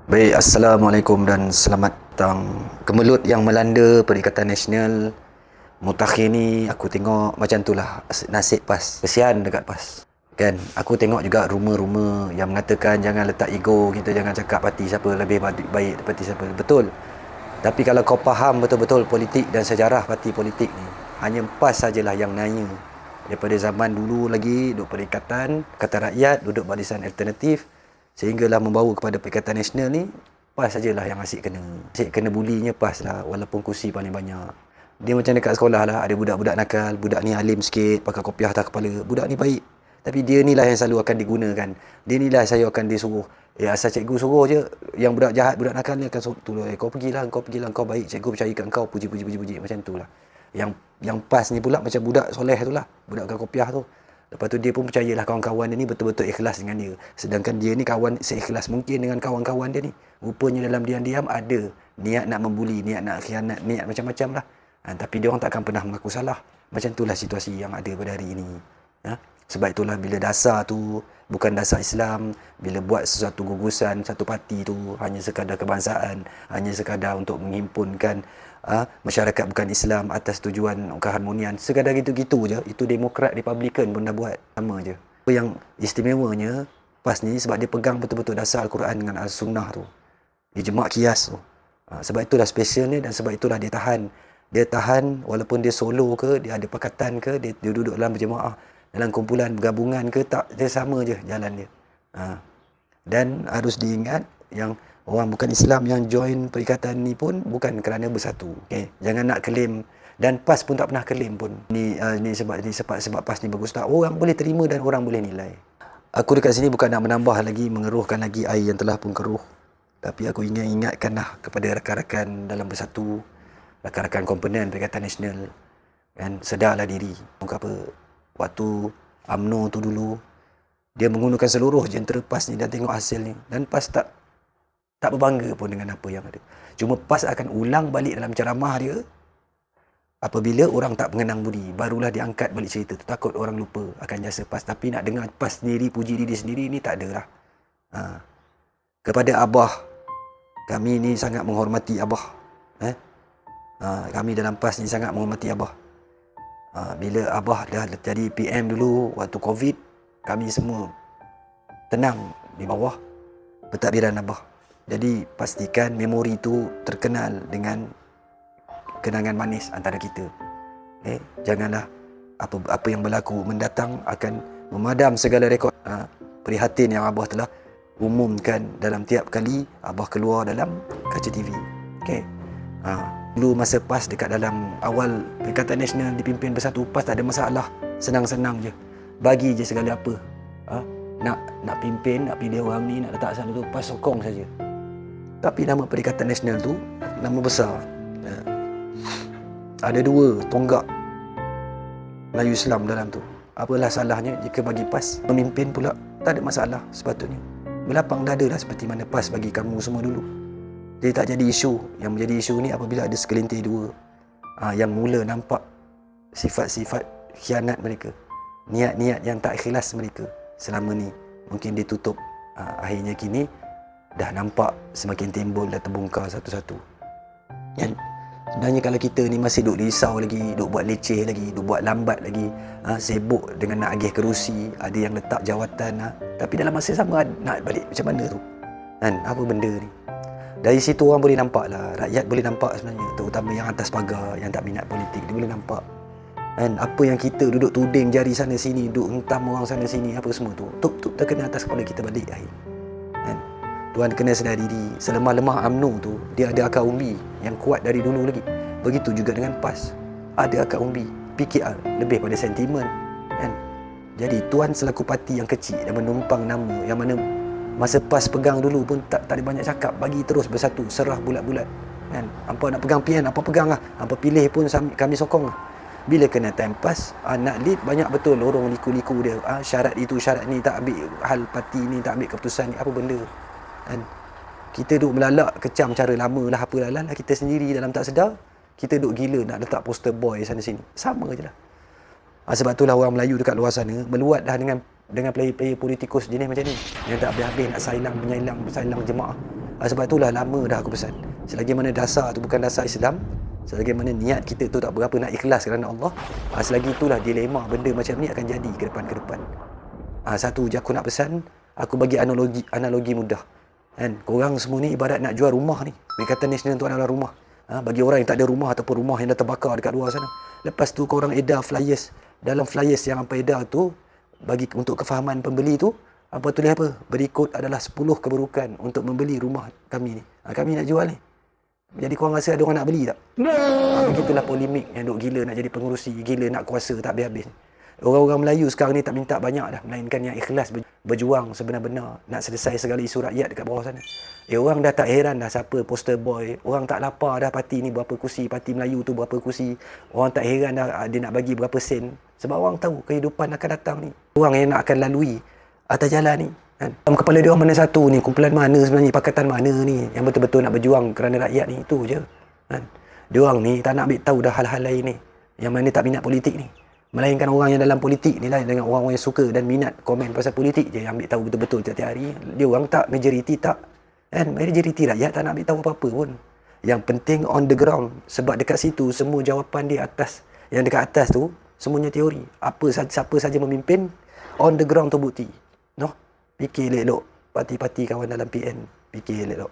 Baik, Assalamualaikum dan selamat datang. Kemelut yang melanda Perikatan Nasional mutakhir ni, aku tengok macam tu lah nasib PAS. Kesian dekat PAS. Kan, aku tengok juga rumor-rumor yang mengatakan jangan letak ego, kita jangan cakap parti siapa lebih baik parti siapa. Betul. Tapi kalau kau faham betul-betul politik dan sejarah parti politik ni, hanya PAS sajalah yang naya. Daripada zaman dulu lagi, duduk Perikatan, Kata Rakyat, duduk Barisan Alternatif, sehinggalah membawa kepada Perikatan Nasional ni, PAS sajalah yang asyik kena. Asyik kena bulinya PAS lah, walaupun kursi paling banyak. Dia macam dekat sekolah lah, ada budak-budak nakal, budak ni alim sikit, pakai kopiah atas kepala, budak ni baik. Tapi dia ni lah yang selalu akan digunakan. Dia ni lah saya akan disuruh. Asal cikgu suruh je, yang budak jahat, budak nakal ni akan suruh tolong. Kau pergilah, kau baik, cikgu percaya kat kau, puji, macam tu lah. Yang PAS ni pula macam budak soleh tu lah, budak pakai kopiah tu. Lepas tu dia pun percayalah kawan-kawan dia ni betul-betul ikhlas dengan dia. Sedangkan dia ni kawan seikhlas mungkin dengan kawan-kawan dia ni. Rupanya dalam diam-diam ada niat nak membuli, niat nak khianat, niat macam-macam lah. Tapi dia orang takkan pernah mengaku salah. Macam itulah situasi yang ada pada hari ini. Sebab itulah bila dasar tu bukan dasar Islam, bila buat sesuatu gugusan, satu parti tu hanya sekadar kebangsaan, hanya sekadar untuk menghimpunkan masyarakat bukan Islam atas tujuan keharmonian, sekadar gitu-gitu je. Itu Demokrat, Republican pun dah buat sama je. Yang istimewanya PAS ni sebab dia pegang betul-betul dasar Al-Quran dengan Al-Sunnah tu, ijma' qiyas tu. Sebab itulah specialnya dan sebab itulah dia tahan walaupun dia solo ke, dia ada pakatan ke, dia duduk dalam berjemaah, dalam kumpulan gabungan ke, tak, dia sama je jalan dia. Dan harus diingat yang orang bukan Islam yang join perikatan ni pun bukan kerana bersatu. Jangan nak claim, dan PAS pun tak pernah claim pun. Ni sebab PAS ni bagus tak. Orang boleh terima dan orang boleh nilai. Aku dekat sini bukan nak menambah lagi, mengeruhkan lagi air yang telah pun keruh. Tapi aku ingin ingatkanlah kepada rakan-rakan dalam bersatu, rakan-rakan komponen Perikatan Nasional, kan, sedarlah diri. Apa waktu UMNO tu dulu, dia menggunakan seluruh jentera PAS ni dan tengok hasil ni. Dan PAS tak berbangga pun dengan apa yang ada. Cuma PAS akan ulang balik dalam ceramah dia apabila orang tak mengenang budi. Barulah diangkat balik cerita tu. Takut orang lupa akan jasa PAS. Tapi nak dengar PAS sendiri puji diri sendiri ni tak ada lah. Kepada Abah, kami ni sangat menghormati Abah. Kami dalam PAS ni sangat menghormati Abah. Bila Abah dah jadi PM dulu waktu COVID, kami semua tenang di bawah pentadbiran Abah. Jadi pastikan memori tu terkenal dengan kenangan manis antara kita. Janganlah apa yang berlaku mendatang akan memadam segala rekod prihatin yang Abah telah umumkan dalam tiap kali Abah keluar dalam kaca TV. Dulu masa PAS dekat dalam awal Perikatan Nasional dipimpin bersatu, PAS tak ada masalah, senang-senang je, bagi je segala apa. Nak pimpin, nak pilih orang ni, nak letak sana tu, PAS sokong saja. Tapi nama Perikatan Nasional tu nama besar. Ada dua tonggak Melayu Islam dalam tu. Apalah salahnya jika bagi PAS memimpin pula? Tak ada masalah sepatutnya. Berlapang dada lah seperti mana PAS bagi kamu semua dulu. Jadi tak jadi isu. Yang menjadi isu ni apabila ada segelintir dua yang mula nampak sifat-sifat khianat mereka, niat-niat yang tak ikhlas mereka selama ni mungkin ditutup. Akhirnya kini dah nampak semakin timbul dan terbongkar satu-satu. Sebenarnya kalau kita ni masih duk risau lagi, duk buat leceh lagi, duk buat lambat lagi, sibuk dengan nak agih kerusi, ada yang letak jawatan, tapi dalam masa sama nak balik macam mana tu? Apa benda ni? Dari situ orang boleh nampak lah, rakyat boleh nampak sebenarnya, terutama yang atas pagar, yang tak minat politik, dia boleh nampak. Apa yang kita duduk tuding jari sana sini, duduk hentam orang sana sini, apa semua tu, tup-tup terkena atas kepala kita balik akhir. Tuan kena sedar diri, selemah-lemah UMNO tu, dia ada akar umbi yang kuat dari dulu lagi. Begitu juga dengan PAS, ada akar umbi, PKR, lebih pada sentimen. Jadi tuan selaku parti yang kecil dan menumpang nama, yang mana masa PAS pegang dulu pun tak ada banyak cakap, bagi terus bersatu, serah bulat-bulat. Hampa nak pegang PN, hampa pegang lah. Hampa pilih pun kami sokong lah. Bila kena time PAS, nak lead banyak betul lorong liku-liku dia. Syarat itu, syarat ni, tak ambil hal parti ni, tak ambil keputusan ni, apa benda. Kita duk melalak kecam cara lama lah, apa lah kita sendiri dalam tak sedar. Kita duk gila nak letak poster boy sana sini. Sama je lah. Sebab itulah orang Melayu dekat luar sana meluat dah dengan player-player politikus jenis macam ni, yang tak habis-habis nak sailang jemaah. Sebab itulah lama dah aku pesan, selagi mana dasar tu bukan dasar Islam, selagi mana niat kita tu tak berapa nak ikhlas kerana Allah, selagi itulah dilema benda macam ni akan jadi ke depan. Satu je aku nak pesan, aku bagi analogi mudah. Kan, korang semua ni ibarat nak jual rumah ni. Perikatan Nasional tu adalah rumah. Bagi orang yang tak ada rumah ataupun rumah yang dah terbakar dekat luar sana. Lepas tu korang edar flyers. Dalam flyers yang hampa edar tu, bagi untuk kefahaman pembeli tu, apa tulis apa? Berikut adalah 10 keburukan untuk membeli rumah kami ni. Kami nak jual ni. Jadi korang rasa ada orang nak beli tak? Begitulah polemik yang duk gila nak jadi pengurusi, gila nak kuasa tak habis-habis. Orang-orang Melayu sekarang ni tak minta banyak dah, melainkan yang ikhlas berjuang sebenar-benar nak selesai segala isu rakyat dekat bawah sana. Orang dah tak heran dah siapa poster boy. Orang tak lapar dah parti ni berapa kursi, parti Melayu tu berapa kursi. Orang tak heran dah dia nak bagi berapa sen. Sebab orang tahu kehidupan akan datang ni. Orang yang nak akan lalui atas jalan ni. Kan? Dalam kepala dia orang mana satu ni, kumpulan mana sebenarnya, pakatan mana ni yang betul-betul nak berjuang kerana rakyat ni, itu je. Kan? Dia orang ni tak nak ambil tahu dah hal-hal lain ni. Yang mana tak minat politik ni. Melainkan orang yang dalam politik ni lah, dengan orang-orang yang suka dan minat komen pasal politik je yang ambil tahu betul-betul tiap-tiap hari. Dia orang tak, majoriti tak. Kan? Majoriti rakyat tak nak ambil tahu apa-apa pun. Yang penting on the ground. Sebab dekat situ semua jawapan di atas. Yang dekat atas tu semuanya teori. Siapa saja memimpin, on the ground tu bukti. No? Fikir elok. Parti-parti kawan dalam PN. Fikir elok.